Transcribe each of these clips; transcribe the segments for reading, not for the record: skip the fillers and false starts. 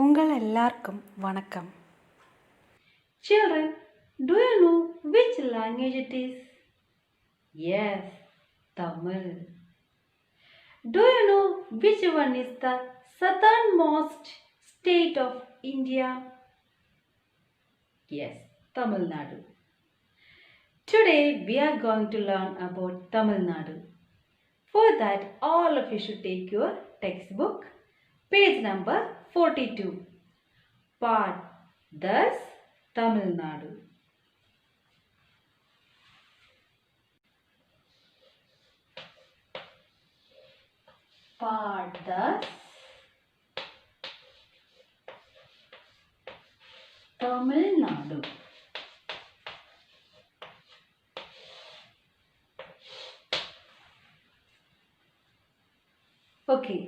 உங்கள் எல்லாருக்கும் வணக்கம். Children, do you know which language it is? Yes, Tamil. Do you know which one is the southernmost state of India? Yes, Tamil Nadu. Today we are going to learn about Tamil Nadu. For that, all of you should take your textbook, page number 42. Part thus Tamil Nadu. Part thus Tamil Nadu. Okay.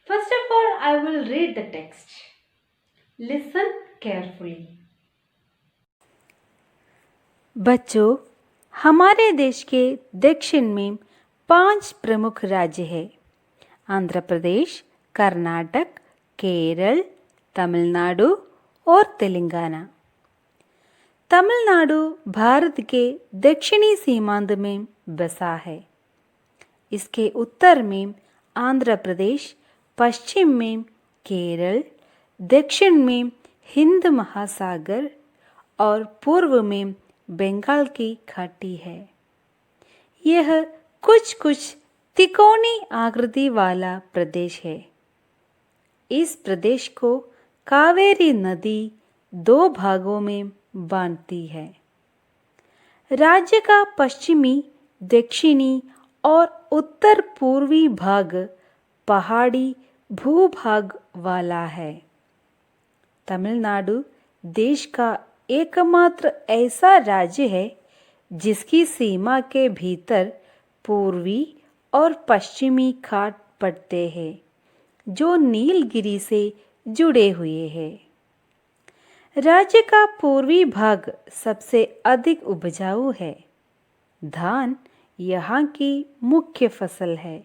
First of all, I will read the text. Listen carefully. बच्चों, हमारे देश के दक्षिण में 5 प्रमुख राज्य हैं: आंध्र प्रदेश, कर्नाटक, केरल, तमिलनाडु और तेलंगाना। तमिलनाडु भारत के दक्षिणी सीमांत में बसा है। इसके उत्तर में आंध्र प्रदेश, पश्चिम में केरल, दक्षिण में हिंद महासागर और पूर्व में बंगाल की खाड़ी है। यह कुछ त्रिकोणी आकृति वाला प्रदेश है। इस प्रदेश को कावेरी नदी 2 भागों में बांटती है। राज्य का पश्चिमी, दक्षिणी और उत्तर पूर्वी भाग पहाड़ी भूभाग वाला है। तमिलनाडु देश का एकमात्र ऐसा राज्य है जिसकी सीमा के भीतर पूर्वी और पश्चिमी घाट पड़ते हैं, जो नीलगिरी से जुड़े हुए हैं। राज्य का पूर्वी भाग सबसे अधिक उपजाऊ है। धान यहाँ की मुख्य फसल है।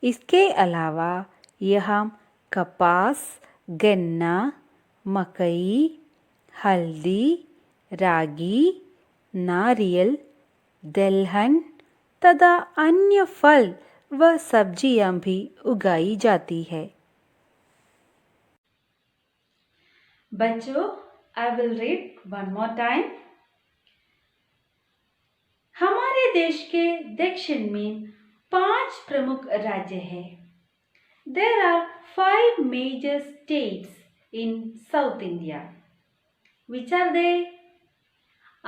इसके अलावा यहाँ कपास, गन्ना, मकई, हल्दी, रागी, नारियल, दलहन तथा अन्य फल व सब्जियां भी उगाई जाती है। बच्चों, I will read one more time. हमारे देश के दक्षिण में 5 प्रमुख राज्य हैं. There are 5 major states in South India. Which are they?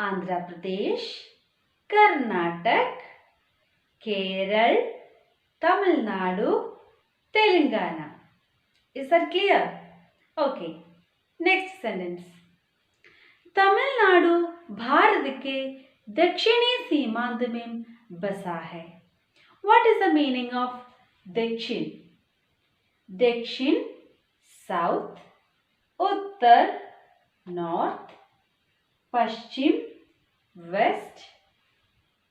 Andhra Pradesh, Karnataka, Kerala, Tamil Nadu, Telangana. Is that clear? Okay. Next sentence. Tamil Nadu Bharat के दक्षिणी सीमांत में बसा है. What is the meaning of दक्षिण? दक्षिण साउथ, उत्तर नॉर्थ, पश्चिम वेस्ट,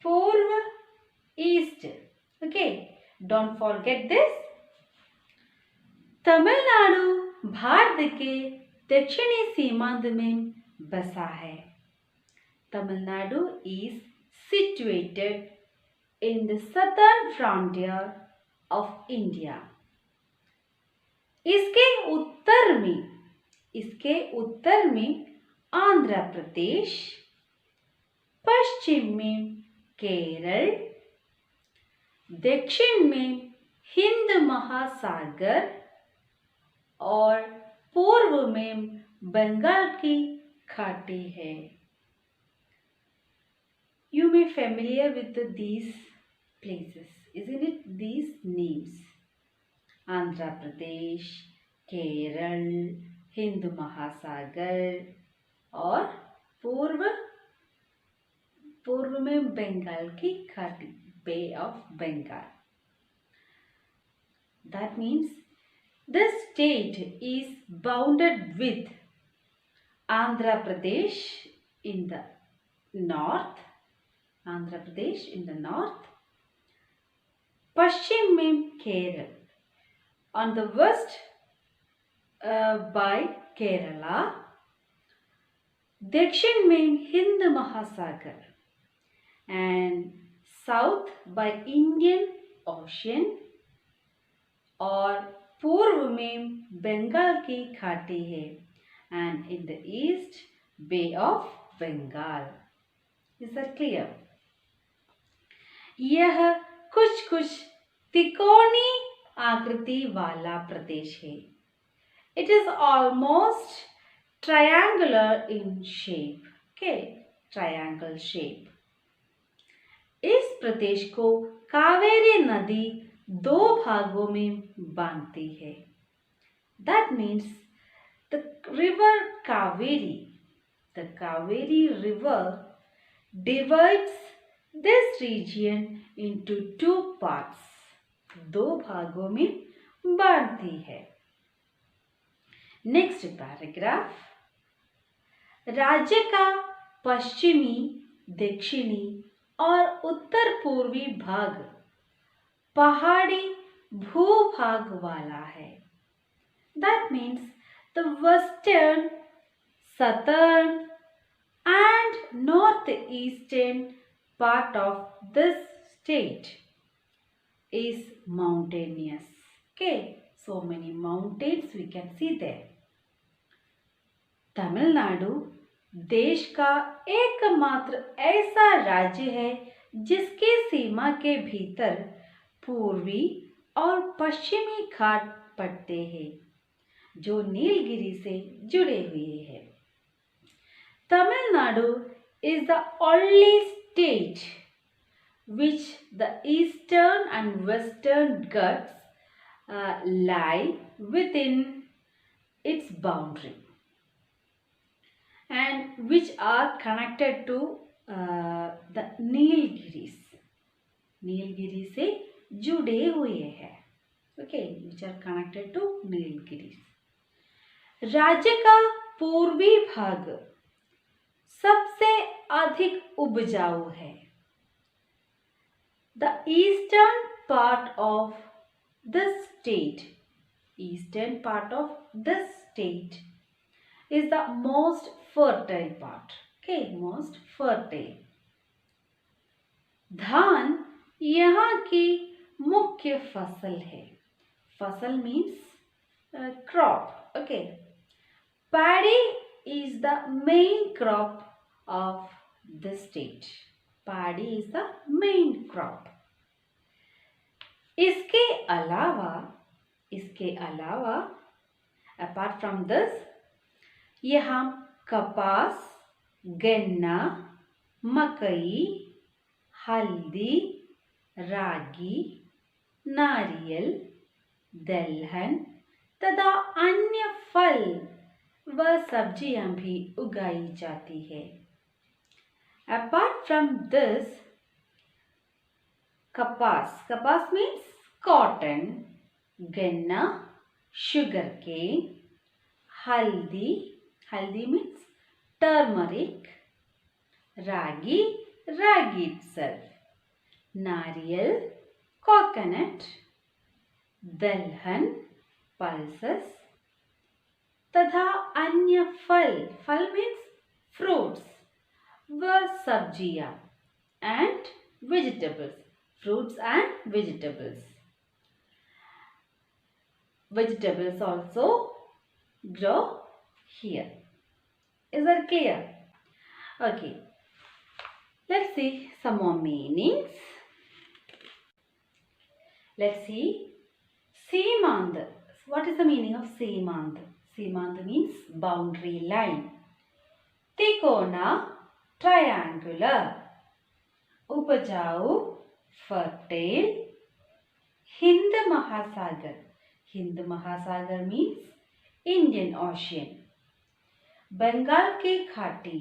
पूर्व east. Okay, don't forget this. Tamil Nadu Bharat के दक्षिणी सीमांत में बसा है. Tamil Nadu is situated in the southern frontier of India. इसके उत्तर में आंध्र प्रदेश, पश्चिम में केरल, दक्षिण में हिंद महासागर और पूर्व में बंगाल की खाड़ी है. You may be familiar with these places, isn't it? These names: Andhra Pradesh, Kerala, Hind महासागर और पूर्व में बंगाल की खाड़ी, Bay of Bengal. That means the state is bounded with Andhra Pradesh in the north, पश्चिम में Kerala, on the west by Kerala, Dakshin में हिंद महासागर and south by Indian Ocean और पूर्व में बंगाल की खाड़ी है and in the east Bay of Bengal. Is that clear? यह कुछ त्रिकोणी आकृति वाला प्रदेश है. It is almost triangular in shape. Okay, triangle shape. इस प्रदेश को कावेरी नदी दो भागों में बांधती है. That means the river Kaveri river divides this region into two parts. दो भागों में बांधती है. Next paragraph. राज्य का पश्चिमी, दक्षिणी और उत्तर पूर्वी भाग पहाड़ी भूभाग वाला है. That means the western, southern and northeastern part of this state is mountainous. Okay, so many mountains we can see there. Tamil Nadu देश का एकमात्र ऐसा राज्य है जिसकी सीमा के भीतर पूर्वी और पश्चिमी घाट पड़ते हैं जो नीलगिरी से जुड़े हुए हैं. Tamil Nadu is the only state which the eastern and western Ghats lie within its boundary and which are connected to the Nilgiris. Nilgiri से जुड़े हुए हैं. Okay, which are connected to Nilgiris. राज्य का पूर्वी भाग सबसे अधिक उपजाऊ है. The eastern part of this state is the most fertile part. Okay, most fertile. धान यहाँ की मुख्य फसल है. फसल means crop. Okay. Paddy is the main crop of the state. Paddy is the main crop. इसके अलावा apart from this यहाँ कपास, गन्ना, मकई, हल्दी, रागी, नारियल, दलहन तथा अन्य फल व सब्जियां भी उगाई जाती है. Apart from this, कपास means cotton, गन्ना, sugarcane, haldi means turmeric, ragi itself, nariyal, coconut, dalhan, pulses तथा अन्य फल means fruits व सब्जियां and vegetables. Fruits and vegetables also grow here. Is that clear? Okay, let's see some more meanings. Let's see Seemand. What is the meaning of Seemand? Seemand means boundary line. Tikona, triangular. उपजाऊ, fertile. Hind महासागर means Indian Ocean. Bengal की खाड़ी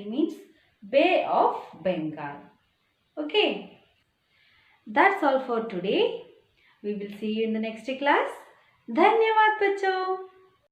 means Bay of Bengal. Okay, that's all for today. We will see you in the next class. धन्यवाद बच्चों.